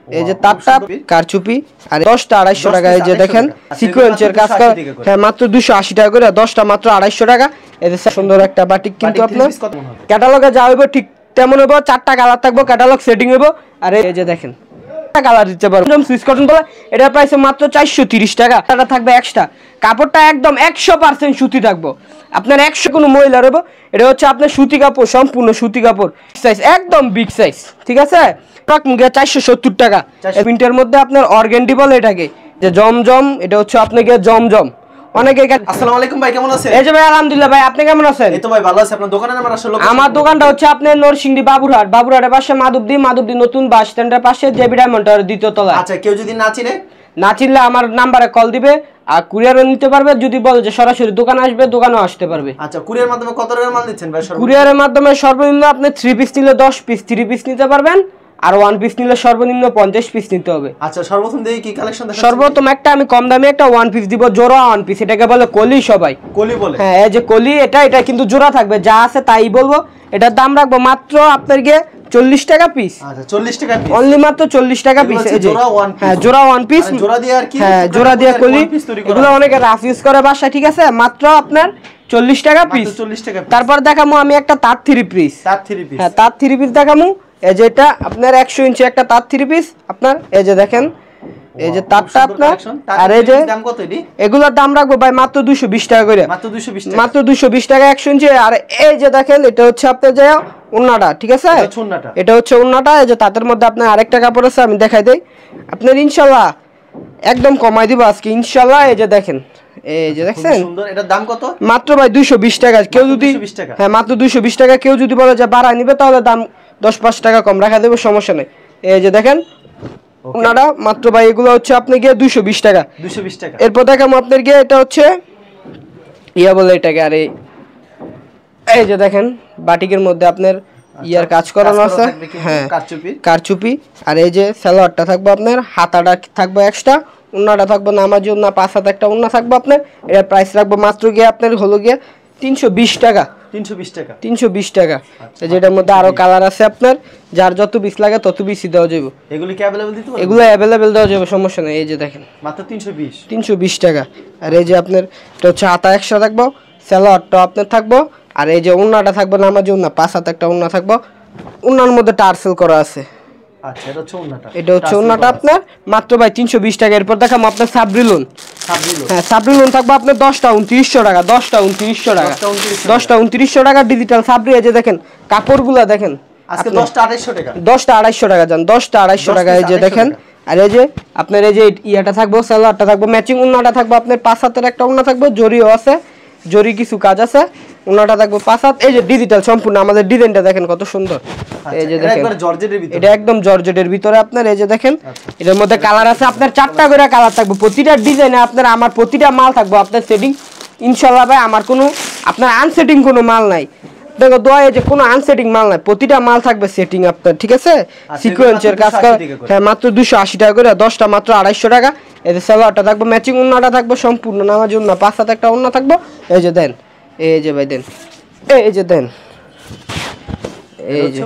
এই যে তারটা কারচুপি আর 10টা 250 টাকা। এই যে দেখেন সিকোয়েন্সের কাজ করা, হ্যাঁ মাত্র 280 টাকা করে, 10টা মাত্র 250 টাকা। এই যে সুন্দর একটা বাটিক কিন্তু আপনার ক্যাটালগে যা হইব ঠিক তেমন হইব, 4টা কালার থাকবো, ক্যাটালগ সেটিং হইব। আর এই যে দেখেন কালার দিতে পারবো, একদম সুইস কটন বলে এটার প্রাইস মাত্র 430 টাকা। এটা থাকবে এক্সট্রা, কাপড়টা একদম 100% সুতি থাকবো, আপনার 100 কোনো মহিলা রইব। এটা হচ্ছে আপনার সুতি কাপড়, সম্পূর্ণ সুতি কাপড়, সাইজ একদম বিগ সাইজ, ঠিক আছে। 470 টাকা। প্রিন্টের মধ্যে আপনার অর্গানডি বলে এটাকে, যে জমজম, এটা হচ্ছে আপনাকে জমজম অনেকে। আসসালামু আলাইকুম ভাই, কেমন আছেন? এই যে ভাই আলহামদুলিল্লাহ, ভাই আপনি কেমন আছেন? এই তো ভাই ভালো আছি। আপনার দোকানের নাম আসলে? আমার দোকানটা হচ্ছে আপনার নরসিংদী বাবুরহাট, বাবুরহাটের পাশে মাধবদী নতুন বাস স্ট্যান্ডের পাশে জেবি ডায়মন্ড টাওয়ার দ্বিতীয় তলায়। আচ্ছা, কেউ যদি না চিনলে আমার নাম্বারে কল দিবে, আর কুরিয়ারও নিতে পারবে। যদি বলে যে সরাসরি দোকানে আসবে, দোকানেও আসতে পারবে। আচ্ছা, কুরিয়ার মাধ্যমে কত টাকার মাল দিচ্ছেন ভাই? কুরিয়ারের মাধ্যমে সর্বনিম্ন আপনি 3 পিস নিলে 10 পিস 3 পিস নিতে পারবেন, আর 1 পিস নিলে সর্বনিম্ন 50 পিস নিতে হবে। আচ্ছা, সর্বপ্রথম দেখি কি কালেকশন দেখাচ্ছেন? সর্বপ্রথম একটা আমি কম দামে একটা 1 পিস দিব, জোড়া 1 পিস, এটাকে বলে কলি, সবাই কলি বলে। হ্যাঁ, এই যে কলি, এটা কিন্তু জোড়া থাকবে, যা আছে তাই বলবো। এটার দাম রাখবো মাত্র আপনাকে 40 টাকা পিস। আচ্ছা, 40 টাকা পিস, অনলি মাত্র 40 টাকা পিস। এই যে হ্যাঁ, জোড়া 1 পিস, জোড়া দিয়ে আর কি, হ্যাঁ জোড়া দিয়ে কলি, এগুলো অনেকে রাফ ইউজ করে বাসায়, ঠিক আছে। মাত্র আপনার 40 টাকা পিস। 40 টাকা। তারপর দেখামু আমি একটা তাঁত 3 পিস, হ্যাঁ তাঁত 3 পিস দেখামু। এই যে এটা আপনার 100 ইঞ্চি একটা তাঁত 3 পিস আপনার। এই যে দেখেন, এই যে তারটা আপনার, আর এই যে দাম কত এটি? এগুলোর দাম রাখবো ভাই মাত্র 220 টাকা করে, মাত্র 220 টাকা 100 ইঞ্চি। আর এই যে দেখেন, এটা হচ্ছে আপনার যে ওন্নাটা, ঠিক আছে, এটা হচ্ছে ওন্নাটা। এই যে তাদের মধ্যে আপনার আরেকটা কাপড় আছে, আমি দেখাই দেই আপনার, ইনশাআল্লাহ একদম কমাই দিব আজকে ইনশাআল্লাহ। এই যে দেখেন, এই যে দেখছেন সুন্দর, এটার দাম কত? মাত্র ভাই 220 টাকা। কেউ যদি, হ্যাঁ মাত্র 220 টাকা, কেউ যদি বলে যে বাড়া নিবে, তাহলে দাম 10-5 টাকা কম রাখা দেবো, সমস্যা নেই। এই যে দেখেন ওনারা মাত্র ভাই, এগুলো হচ্ছে আপনি গিয়ে 220 টাকা। এরপর দেখাবো আপনার গিয়ে, এটা হচ্ছে ইয়া বলে এটাকে, আর এই যে দেখেন বাটিকের মধ্যে আপনার ইয়ার কাজ করানো আছে, হ্যাঁ কারচুপি। আর এই যে সালোয়ারটা থাকবে আপনার, হাতাটা থাকবে এক্সট্রা, উন্নাটা থাকবে নামাজ উন্না, 5 হাত একটা উন্না থাকবে আপনার। এর প্রাইস রাখবো মাত্র গিয়ে আপনার হলো গিয়ে 320 টাকা। 320 টাকা। যেটার মধ্যে আরো কালার আছে আপনার, যার যত পিস লাগে তত পিসই দেওয়া যাবে। এগুলো কি अवेलेबल দিতে পারবেন? এগুলো अवेलेबल দেওয়া যাবে, সমস্যা নেই। এই যে দেখেন মাত্র 320 টাকা। আর এই যে আপনার এটা হচ্ছে হাতা এক্সট্রা থাকবো, সালোয়ারটা আপনার থাকবো, আর এই যে উন্নাটা থাকবে নামাজ উন্না, 5 হাত একটা উন্না থাকবো, উন্নার মধ্যে টার্সেল করা আছে। আচ্ছা, এটা হচ্ছে উন্নাটা আপনার মাত্র ভাই 320 টাকা। এরপর দেখাম আপনার সাবরিলন, হ্যাঁ সাবরিলন থাকবে আপনার 10টা 2900 টাকা, 10টা 2900 টাকা, 10টা 2900 টাকা ডিজিটাল সাবরি। এই যে দেখেন কাপড়গুলা দেখেন, আজকে 10টা 250 টাকা, 10টা 250 টাকা জান, 10টা 250 টাকা। এই যে দেখেন, আর এই যে আপনার এই যে ইয়াটা থাকবে, সালোয়ারটা থাকবে ম্যাচিং, উন্নাটা থাকবে আপনার 5 হাতের একটা উন্না থাকবে, জরিও আছে, জরি কিছু কাজ আছে, উন্নাটা থাকবে 5 হাত। এই যে ডিজিটাল সম্পূর্ণ, আমাদের ডিজাইনটা দেখেন কত সুন্দর। এই যে দেখেন এটা একদম জর্জেটের ভিতরে আপনার। এই যে দেখেন এটার মধ্যে কালার আছে আপনার 4টা করে কালার থাকবে, প্রতিটা ডিজাইনে আপনার, আমার প্রতিটা মাল থাকবে আপনার সেটিং ইনশাআল্লাহ ভাই। আমার কোনো আপনার আনসেটিং কোনো মাল নাই, দেখো দোয়া, এই যে কোনো আনসেটিং মাল নাই, প্রতিটা মাল থাকবে সেটিং আপনার, ঠিক আছে। সিকোয়েন্সের কাজ করা, হ্যাঁ মাত্র 280 টাকা করে, 10টা মাত্র 250 টাকা। এই যে সালোয়ারটা থাকবে ম্যাচিং, উন্নাটা থাকবে সম্পূর্ণ নামাজ উন্না, 5 হাত একটা উন্না থাকবে। এই যে দেন, এই যে ভাই দেন, এই যে দেন, এই যে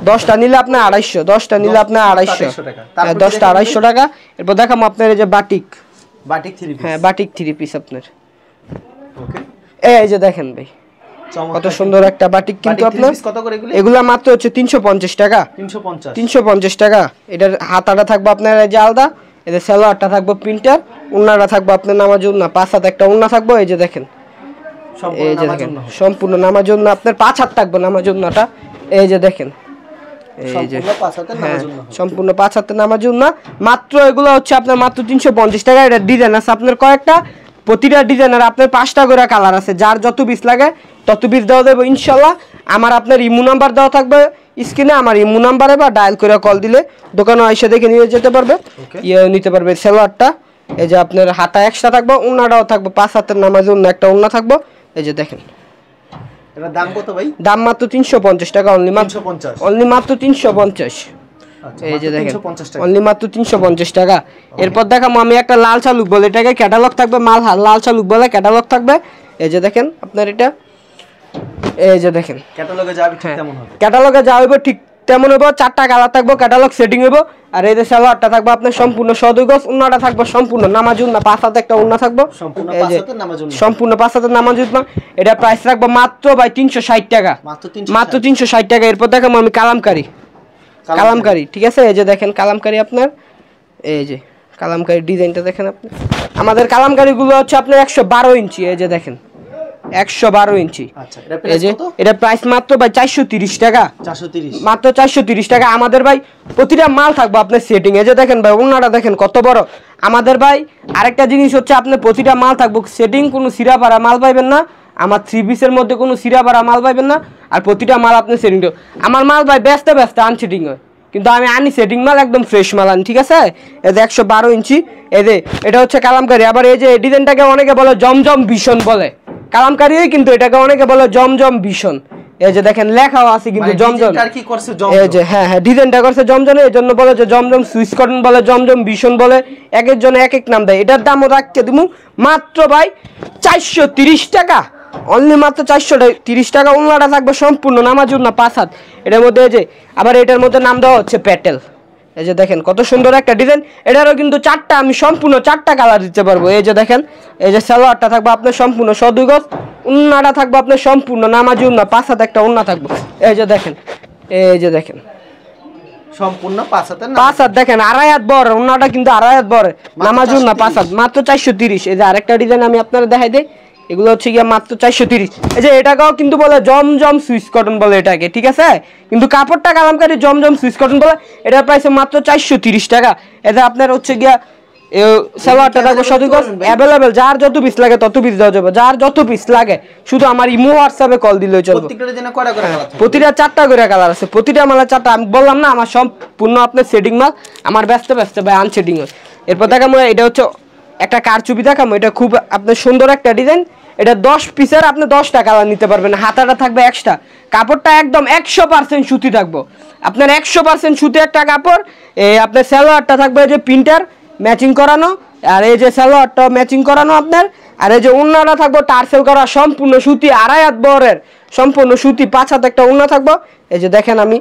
10টা নিলে আপনার 250, 10টা নিলে আপনার 250 টাকা, 10টা 250 টাকা। এরপর দেখাম আপনার এই যে বাটিক 3 পিস, হ্যাঁ বাটিক 3 পিস আপনার। ওকে, এই যে দেখেন ভাই কত সুন্দর একটা বাটিক, কিন্তু আপনার কত করে এগুলা মাত্র হচ্ছে 350 টাকা, 350 টাকা। এটার হাতাটা থাকবে আপনার এই যে আলাদা, এদের সালোয়ারটা থাকবে প্রিন্টার, উন্নাটা থাকবে আপনার নামাজ উন্না, 5 হাত একটা উন্না থাকবে। এই যে দেখেন, এই যে দেখেন সম্পূর্ণ নামাজ উন্না আপনার, 5 হাত থাকবে নামাজ উন্নাটা। এই যে দেখেন, এই যে হ্যাঁ সম্পূর্ণ 5 হাতের নামাজ উন্না। মাত্র এগুলো হচ্ছে আপনার মাত্র 350 টাকা। এটা ডিজাইন আছে আপনার কয়েকটা, প্রতিটা ডিজাইনের আপনার 5টা করে কালার আছে, যার যত পিস লাগে তত পিস দেওয়া দেবো ইনশাল্লাহ। আমার আপনার ইমো নাম্বার দেওয়া থাকবে স্ক্রিনে, আমার ইমো নাম্বারে বা ডায়াল করে কল দিলে দোকানে এসে দেখে নিয়ে যেতে পারবে, ইয়ে নিতে পারবে সালোয়ারটা। এই যে আপনার হাতা এক্সট্রা থাকবে, উন্নাটাও থাকবে 5 হাতের নামাজ উন্না, একটা উন্না থাকবে। এই যে দেখেন এটার দাম কত ভাই? দাম মাত্র 350 টাকা, অনলি মাত্র 350। এই যে দেখেন অনলি মাত্র 350 টাকা। এরপর দেখাবো আমি একটা লাল শালুক বলে, এটাকে ক্যাটালগ থাকবে, মাল লাল শালুক বলে ক্যাটালগ থাকবে। এই যে দেখেন আপনার এটা, এই যে দেখেন ক্যাটালগে যাবে ঠিক তেমন হবে, ক্যাটালগে যা হইবে ঠিক তেমন হইব, 4টা কালার থাকবো, ক্যাটালগ সেটিং হইব। আর এই যে সালোয়ারটা থাকবো আপনার সম্পূর্ণ 2 গজ, উন্নাটা থাকবো সম্পূর্ণ নামাজ উন্না, 5 হাতে একটা উন্না থাকবো, সম্পূর্ণ এই 5 যে হাতের নামাজ উন্না, সম্পূর্ণ 5 হাতের নামাজ উন্না। এটা প্রাইস রাখবো মাত্র ভাই 360 টাকা, মাত্র 360 টাকা। এরপর দেখাবো আমি কালামকারী, ঠিক আছে? এই যে দেখেন কালামকারী আপনার, এই যে কালামকারী ডিজাইনটা দেখেন আপনি। আমাদের কালামকারীগুলো হচ্ছে আপনার 112 ইঞ্চি, এই যে দেখেন 112 ইঞ্চি। আচ্ছা, এটা প্রাইস কত? এটা প্রাইস মাত্র ভাই 430 টাকা, 430, মাত্র 430 টাকা। আমাদের ভাই প্রতিটা মাল থাকবে আপনার সেটিং। এই যে দেখেন ভাই ওন্নাটা দেখেন কত বড়। আমাদের ভাই আরেকটা জিনিস হচ্ছে আপনার প্রতিটা মাল থাকবে সেটিং, কোনো সিরাপাড়া মাল পাইবেন না। আমার 3 পিসের মধ্যে কোনো সিরাপাড়া মাল পাইবেন না। আর প্রতিটা মাল আপনি সেটিং, আমার মাল ভাই ব্যস্ত আনসেটিং হয়, কিন্তু আমি আনি সেটিং মাল, একদম ফ্রেশ মাল আনি, ঠিক আছে? এই যে 112 ইঞ্চি, এই যে এটা হচ্ছে কালামকারী। আবার এই যে ডিজাইনটাকে অনেকে বলে জমজম ভীষণ বলে, কালামকারী কিন্তু এটাকে অনেকে বলে জমজম ভীষণ। এই যে দেখেন লেখাও আছে কিন্তু জমজম, এই যে হ্যাঁ ডিজাইনটা করছে জমজম, এই জন্য বলে যে জমজম সুইস কটন বলে, জমজম ভীষণ বলে, এক একজন এক এক নাম দেয়। এটার দামও রাখতে দিব মাত্র ভাই 430 টাকা, অনলি মাত্র 430 টাকা। উন্নাটা থাকবে সম্পূর্ণ নামাজ উন্না 5 হাত। এটার মধ্যে এই যে আবার এটার মধ্যে নাম দেওয়া হচ্ছে প্যাটেল। এই যে দেখেন কত সুন্দর একটা ডিজাইন। এটারও কিন্তু 4টা, আমি সম্পূর্ণ 4টা কালার দিতে পারবো। এই যে দেখেন, এই যে সালোয়ারটা থাকবে আপনার সম্পূর্ণ 2 গজ, উন্নাটা থাকবে আপনার সম্পূর্ণ নামাজি উন্না, 5 হাত একটা উন্না থাকবে। এই যে দেখেন, এই যে দেখেন সম্পূর্ণ 5 হাতের, 5 হাত দেখেন, 2.5 হাত বড় উন্নাটা, কিন্তু 2.5 হাত বড়, নামাজি উন্না 5 হাত, মাত্র 430। এই যে আরেকটা ডিজাইন আমি আপনারা দেখাই দেই, এগুলো হচ্ছে গিয়া মাত্র 430। এই যে এটাকেও কিন্তু বলে জমজম সুইস কটন বলে এটাকে, ঠিক আছে? কিন্তু কাপড়টা কালামকারী জমজম সুইস কটন বলে। এটার প্রাইস মাত্র 430 টাকা। এটা আপনার হচ্ছে গিয়া সালোয়ারটা থাকবে 2 গজ, অ্যাভেলেবেল, যার যত পিস লাগে তত পিস দেওয়া যাবে, যার যত পিস লাগে শুধু আমার ইমো হোয়াটসঅ্যাপে কল দিলেই চলবে। প্রত্যেকটা ডিজাইনে কয়টা করে কালার থাকে? প্রতিটা 4টা করে কালার আছে, প্রতিটা মালে 4টা। আমি বললাম না আমার সম্পূর্ণ আপনার সেটিং মাল, আমার ব্যস্ত ভাই আনসেটিং হয়। এরপর দেখাবো এটা হচ্ছে একটা কারচুপি দেখাবো, এটা খুব আপনার সুন্দর একটা ডিজাইন। এটা 10 পিসের আপনি 10টা কালার নিতে পারবেন, হাতাটা থাকবে এক্সট্রা, কাপড়টা একদম 100% সুতি থাকবো আপনার, 100% সুতি একটা কাপড়। এই আপনার সালোয়ারটা থাকবে যে প্রিন্টার ম্যাচিং করানো, আর এই যে সালোয়ারটা ম্যাচিং করানো আপনার। আর এই যে উন্নাটা থাকবো টার্সেল করা, সম্পূর্ণ সুতি, 2.5 হাত বরের সম্পূর্ণ সুতি, 5 হাত একটা উন্না থাকবো। এই যে দেখেন আমি,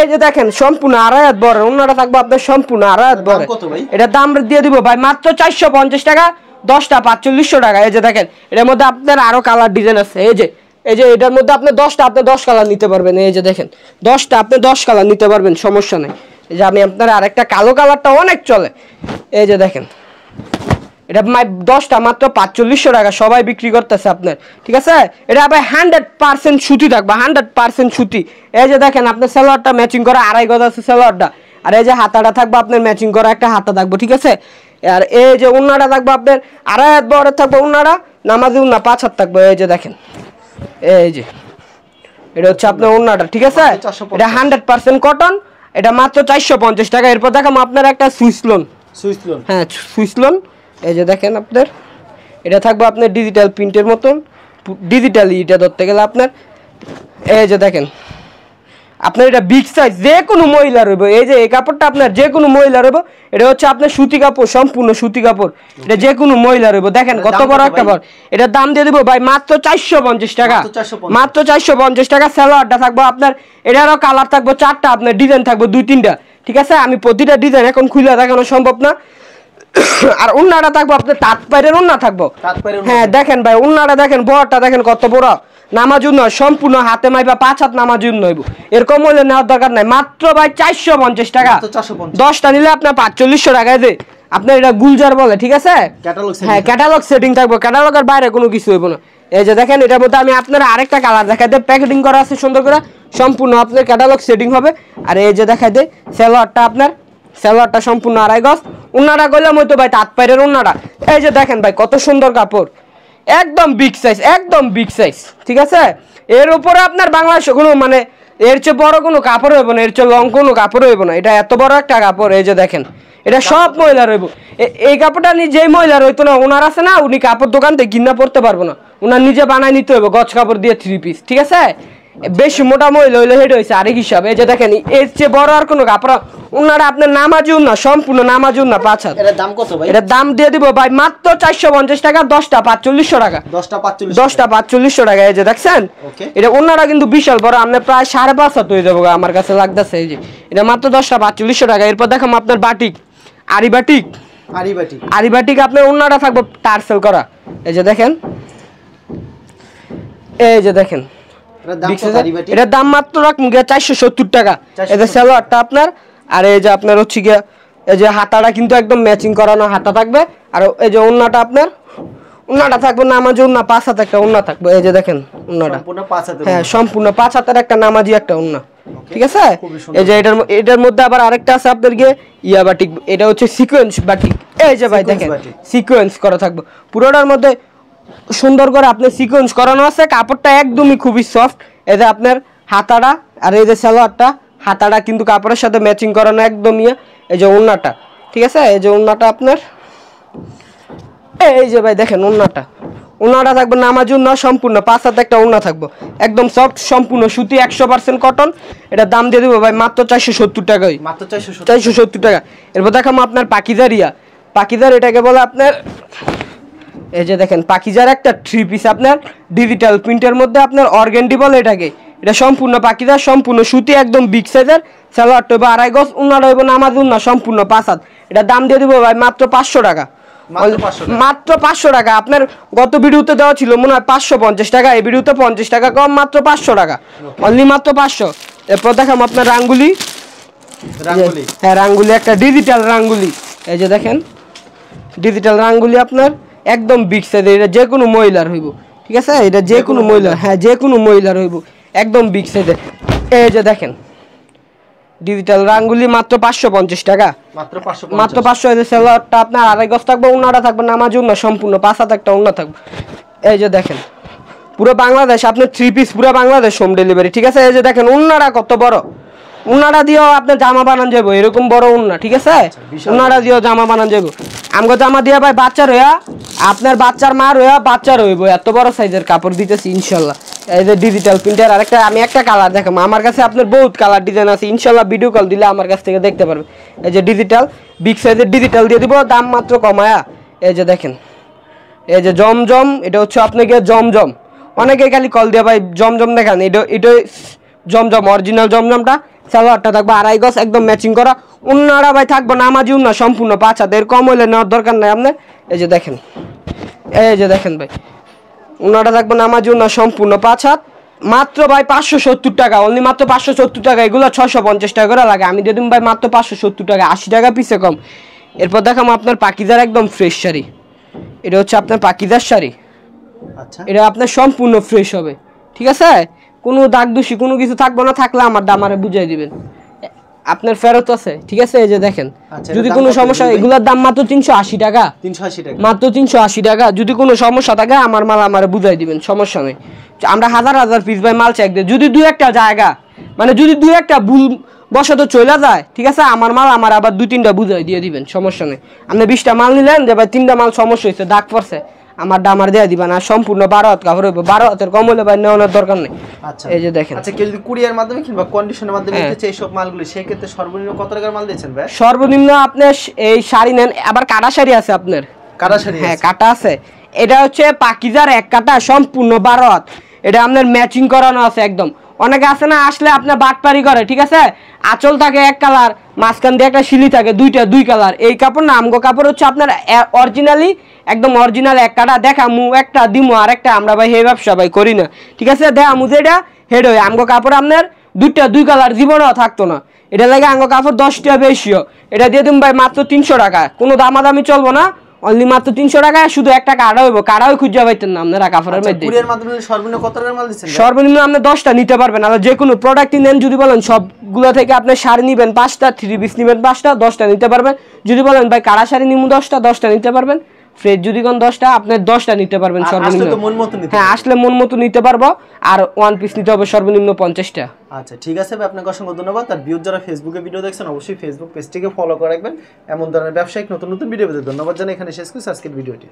এই যে দেখেন সম্পূর্ণ 2.5 হাত বরের উন্নাটা থাকবো আপনার সম্পূর্ণ 2.5 হাত বরের। এটার দাম দিয়ে দিব ভাই মাত্র 450 টাকা, 10টা 4500 টাকা। এই যে দেখেন এটার মধ্যে আপনার আরো কালার ডিজাইন আছে। এই যে এটার মধ্যে আপনি 10টা, আপনি 10 কালার নিতে পারবেন। এই যে দেখেন 10টা, আপনি 10 কালার নিতে পারবেন, সমস্যা নেই। এই যে আমি আপনার আরেকটা কালো কালারটা অনেক চলে, এই যে দেখেন এটা 10টা মাত্র 4500 টাকা, সবাই বিক্রি করতেছে আপনার, ঠিক আছে? এটা আবার 100% সুতি থাকবে, 100% সুতি। এই যে দেখেন আপনার সালোয়ারটা ম্যাচিং করা, 2.5 গজ আছে সালোয়ারটা। আর এই যে হাতাটা থাকবে আপনার ম্যাচিং করা একটা হাতা থাকবে, ঠিক আছে? আর এই যে উন্নাটা থাকবে আপনার 2.5 হাত বড় থাকবে উন্নাটা, নামাজি উন্না 5 হাত থাকবে। এই যে দেখেন, এই যে এটা হচ্ছে আপনার উন্নাটা, ঠিক আছে? এটা 100% কটন, এটা মাত্র 450 টাকা। এরপর দেখাম আপনার একটা সুইসলোন, হ্যাঁ সুইসলোন। এই যে দেখেন আপনার এটা থাকবে আপনার ডিজিটাল প্রিন্টের মতন, ডিজিটালি এটা ধরতে গেলে আপনার। এই যে দেখেন আপনার এটা বিগ সাইজ, যে কোনো মহিলা রইব। এই যে এই কাপড়টা আপনার যে কোনো মহিলা রইব, এটা হচ্ছে আপনার সুতি কাপড়, সম্পূর্ণ সুতি কাপড়, এটা যে কোনো মহিলা রইব। দেখেন কত বড় একটা বড়, এটার দাম দিয়ে দেবো ভাই মাত্র 450 টাকা, মাত্র 450 টাকা। সালোয়ারটা থাকবো আপনার, এটারও কালার থাকবো 4টা, আপনার ডিজাইন থাকবো 2-3টা, ঠিক আছে? আমি প্রতিটা ডিজাইন এখন খুলে দেখানো সম্ভব না। আর উন্নাটা থাকবো আপনার তাঁত পাইরের উন্না থাকবো, হ্যাঁ দেখেন ভাই উন্নাটা দেখেন, বড়টা দেখেন কত বড়, নামাজ উন্ন সম্পূর্ণ হাতে মাইবা 5 হাত নামাজ উন্ন হইব। এরকম হইলে নেওয়ার দরকার নাই, মাত্র ভাই 450 টাকা, 10টা নিলে আপনার 4500 টাকায় দে। আপনার এটা গুলজার বলে, ঠিক আছে? হ্যাঁ ক্যাটালগ সেটিং থাকবো, ক্যাটালগের বাইরে কোনো কিছু হইব না। এই যে দেখেন এটার মধ্যে আমি আপনার আরেকটা কালার দেখাই দেয়, প্যাকেটিং করা আছে সুন্দর করে, সম্পূর্ণ আপনার ক্যাটালগ সেটিং হবে। আর এই যে দেখাই দেয় সালোয়ারটা আপনার, সালোয়ারটা সম্পূর্ণ 2.5 গজ, উন্নাটা করলাম হয়তো ভাই তাঁত পাইরের উন্নাটা। এই যে দেখেন ভাই কত সুন্দর কাপড়, একদম বিগ সাইজ, একদম বিগ সাইজ, ঠিক আছে? এর উপরে আপনার বাংলাদেশে কোনো মানে এর চেয়ে বড় কোনো কাপড় হইব না, এর চেয়ে লং কোনো কাপড় হইব না, এটা এত বড় একটা কাপড়। এই যে দেখেন এটা সব মহিলা রইব। এই কাপড়টা যেই মহিলা রইতো না, ওনার আছে না, উনি কাপড় দোকান থেকে কিনা পড়তে পারবো না, ওনার নিজে বানায় নিতে হইব গজ কাপড় দিয়ে 3 পিস, ঠিক আছে? বেশি মোটা মহিলা হইলে হেড হয়েছে আরেক হিসাবে। এই যে দেখেন এর চেয়ে বড় আর কোনো কাপড় ওনারা আপনার নামাজি না, সম্পূর্ণ নামাজি না 5 হাত। এর দাম কত ভাই? এটার দাম দিয়ে দিব ভাই মাত্র 450 টাকা, 10টা 4500 টাকা। 10টা 4500 টাকা। এই যে দেখছেন এটা ওনারা কিন্তু বিশাল বড়, আপনার প্রায় 5.5 হাত হয়ে যাবো আমার কাছে লাগতেছে। এই যে এটা মাত্র 10টা 4500 টাকা। এরপর দেখাম আপনার বাটিক, আরি বাটিক। আরি বাটিক আপনার ওনারা থাকবে টার্সেল করা। এই যে দেখেন, এই যে দেখেন এটার দাম মাত্র রাখুন 470 টাকা। এই যে সালোয়ারটা আপনার, আর এই যে আপনার হচ্ছে গিয়া এই যে হাতাটা কিন্তু একদম ম্যাচিং করানো হাতা থাকবে। আর এই যে ওন্নাটা আপনার ওন্নাটা থাকবে নামাজি ওন্না, 5 হাত একটা ওন্না থাকবে। এই যে দেখেন ওন্নাটা সম্পূর্ণ 5 হাতের, হ্যাঁ সম্পূর্ণ 5 হাতের একটা নামাজি একটা ওন্না, ঠিক আছে। এই যে এটার মধ্যে আবার আরেকটা আছে আপনার গিয়ে ইয়া বাটিক, এটা হচ্ছে সিকোয়েন্স বাটিক। এই যে ভাই দেখেন সিকোয়েন্স করা থাকবে পুরোটার মধ্যে, সুন্দর করে আপনার সিকোয়েন্স করানো আছে। কাপড়টা একদমই খুবই সফট। এই যে আপনার হাতাটা আর এই যে সালোয়ারটা, হাতাটা কিন্তু কাপড়ের সাথে ম্যাচিং করানো একদমই। এই যে ওন্নাটা, ঠিক আছে। এই যে ওন্নাটা আপনার, এই যে ভাই দেখেন ওন্নাটা থাকবে নামাজি ওন্না, সম্পূর্ণ 5 হাতে একটা ওন্না থাকবে, একদম সফট, সম্পূর্ণ সুতি, 100% কটন। এটার দাম দিয়ে দেবো ভাই মাত্র 470 টাকাই, মাত্র 470 টাকা। এরপর দেখাবো আপনার পাকিজারিয়া। পাকিজার এটাকে বলে আপনার, এই যে দেখেন পাকিজার একটা 3 পিস আপনার ডিজিটাল প্রিন্টের মধ্যে আপনার অর্গানডি বলে এটাকে। এটা সম্পূর্ণ পাকিজার, সম্পূর্ণ সুতি, একদম বিগ সাইজের। সালোয়ারটা হবে 2.5 গজ, উন্নাটা হবে নামাজ উন্না, সম্পূর্ণ 5 হাত। এটা দাম দিয়ে দিব ভাই মাত্র 500 টাকা, মাত্র 500 টাকা। আপনার গত ভিডিওতে দেওয়া ছিল মনে হয় 550 টাকা, এই ভিডিওতে 50 টাকা কম, মাত্র 500 টাকা, অনলি মাত্র 500। এরপর দেখাম আপনার রাঙ্গুলি। হ্যাঁ রাঙ্গুলি একটা ডিজিটাল রাঙ্গুলি। এই যে দেখেন ডিজিটাল রাঙ্গুলি আপনার একদম বিগ সাইজের, এটা যে কোনো মহিলার হইব, ঠিক আছে। এটা যে কোনো মহিলার, হ্যাঁ যে কোনো মহিলার হইব, একদম বিগ সাইজের। এই যে দেখেন ডিজিটাল রাঙ্গুলি মাত্র 550 টাকা, মাত্র 500। এই যে সালোয়ারটা আপনার 2.5 গজ থাকবে, উন্নাটা থাকবে নামাজি উন্না, সম্পূর্ণ 5 হাত একটা উন্না থাকবে। এই যে দেখেন পুরো বাংলাদেশ আপনার 3 পিস, পুরো বাংলাদেশ হোম ডেলিভারি, ঠিক আছে। এই যে দেখেন উন্নাটা কত বড়, উন্নাটা দিয়েও আপনার জামা বানান যাবো, এরকম বড় উন্না, ঠিক আছে। উন্নাটা দিয়েও জামা বানান যাবো। আমগো জামা দিয়া ভাই বাচ্চা রয়া, আপনার বাচ্চার মা রয়া বাচ্চা রইব, এত বড় সাইজের কাপড় দিতেছি ইনশাল্লাহ। এই যে ডিজিটাল প্রিন্টার, আরেকটা আমি একটা কালার দেখাবো, আমার কাছে আপনার বহুত কালার ডিজাইন আছে, ইনশাল্লাহ ভিডিও কল দিলে আমার কাছ থেকে দেখতে পারবে। এই যে ডিজিটাল বিগ সাইজের ডিজিটাল দিয়ে দিব, দাম মাত্র কমায়া। এই যে দেখেন এই যে জমজম, এটা হচ্ছে আপনাকে জমজম, অনেকে খালি কল দিয়ে ভাই জমজম দেখান, এটা জমজম অরিজিনাল জমজমটা। সালোয়ারটা থাকবে 2.5 গজ, একদম ম্যাচিং করা। উন্নাটা ভাই থাকবে নামাজি উন্না, সম্পূর্ণ 5 হাত, এর কম হইলে নেওয়ার দরকার নাই আপনার। এই যে দেখেন, এই যে দেখেন ভাই উন্নাটা থাকবে নামাজি উন্না, সম্পূর্ণ 5 হাত, মাত্র ভাই 570 টাকা, অনলি মাত্র 570 টাকা। এগুলো 650 টাকা করে লাগে, আমি দিয়ে দিন ভাই মাত্র 570 টাকা, 80 টাকা পিসে কম। এরপর দেখাম আপনার পাকিজার একদম ফ্রেশ শাড়ি। এটা হচ্ছে আপনার পাকিজার শাড়ি, আচ্ছা এটা আপনার সম্পূর্ণ ফ্রেশ হবে, ঠিক আছে। কোনো দাগ দোষী কোনো কিছু থাকবে না, থাকলে আমার দামারে বুঝাই দিবেন, আপনার ফেরত আছে, ঠিক আছে। এই যে দেখেন যদি কোনো সমস্যা, এগুলোর দাম মাত্র 380 টাকা, মাত্র 380 টাকা। যদি কোনো সমস্যা থাকে আমার মাল আমারে বুঝাই দিবেন, সমস্যা নেই। আমরা হাজার হাজার পিস ভাই মাল চেক দিই, যদি দুই একটা জায়গা মানে যদি দুই একটা ভুল বশত চলে যায়, ঠিক আছে, আমার মাল আমার আবার 2-3টা বুঝাই দিয়ে দিবেন, সমস্যা নেই। আপনি 20টা মাল নিলেন যে ভাই 3টা মাল সমস্যা হয়েছে, দাগ পড়ছে, আমার দামার দেয়া দিবেন। আর সম্পূর্ণ 12 হাত কাপড় হইবে, 12 হাতের কম হলে ভাই নেওয়ার দরকার নেই। আচ্ছা এই যে দেখেন, আচ্ছা কেউ যদি কুরিয়ার মাধ্যমে কিংবা কন্ডিশনের মাধ্যমে নিতে চায় এই সব মালগুলো, সেই ক্ষেত্রে সর্বনিম্ন কত টাকার মাল দিয়েছেন ভাই? সর্বনিম্ন আপনি এই শাড়ি নেন, আবার কাটা শাড়ি আছে আপনার, কাটা শাড়ি, হ্যাঁ কাটা আছে। এটা হচ্ছে পাকিজার এক কাটা, সম্পূর্ণ 12 হাত, এটা আপনার ম্যাচিং করানো আছে একদম। অনেকে আছে না আসলে আপনার বাটপারি করে, ঠিক আছে, আঁচল থাকে এক কালার, মাঝখান দিয়ে একটা শিলি থাকে, দুই কালার। এই কাপড় না, আমগো কাপড় হচ্ছে আপনার অরিজিনালি একদম অরিজিনাল এক কাটা। দেখামু একটা দিমু আর একটা, আমরা ভাই হে ব্যবসা ভাই করি না, ঠিক আছে। দেখামু যেটা হেড হয়, আমগো কাপড় আপনার দুই কালার জীবনেও থাকতো না। এটা লাগে আমগো কাপড় 10টা বেশিও, এটা দিয়ে দিম ভাই মাত্র 300 টাকা, কোনো দামাদামি চলবো না, অনলি মাত্র 300 টাকা। শুধু একটা কাটা হইব, কাটাও খুঁজে পাইতেন না আপনারা কাপড়ের মধ্যে। কুরিয়ার মাধ্যমে সর্বনিম্ন কত টাকার মাল দিচ্ছেন? সর্বনিম্ন আপনি 10টা নিতে পারবেন, আর যে কোনো প্রোডাক্টই নেন, যদি বলেন সবগুলো থেকে আপনি শাড়ি নেবেন 5টা, 3 পিস নেবেন 5টা, 10টা নিতে পারবেন। যদি বলেন ভাই কাটা শাড়ি নিমু 10টা নিতে পারবেন। ফ্রেশ যদি কোন 10টা, আপনি 10টা নিতে পারবেন সর্বনিম্ন। হ্যাঁ আসলে মন মতো নিতে পারবো, আর 1 পিস নিতে হবে সর্বনিম্ন 50টা। আচ্ছা ঠিক আছে ভাই, আপনাকে অসংখ্য ধন্যবাদ। আর ভিউয়ার যারা ফেসবুকে ভিডিও দেখছেন অবশ্যই ফেসবুক পেজটিকে ফলো করে রাখবেন, এমন ধরনের ব্যবসায়িক নতুন নতুন ভিডিও পেতে। ধন্যবাদ জানাই, এখানে শেষ করছি আজকের ভিডিওটি।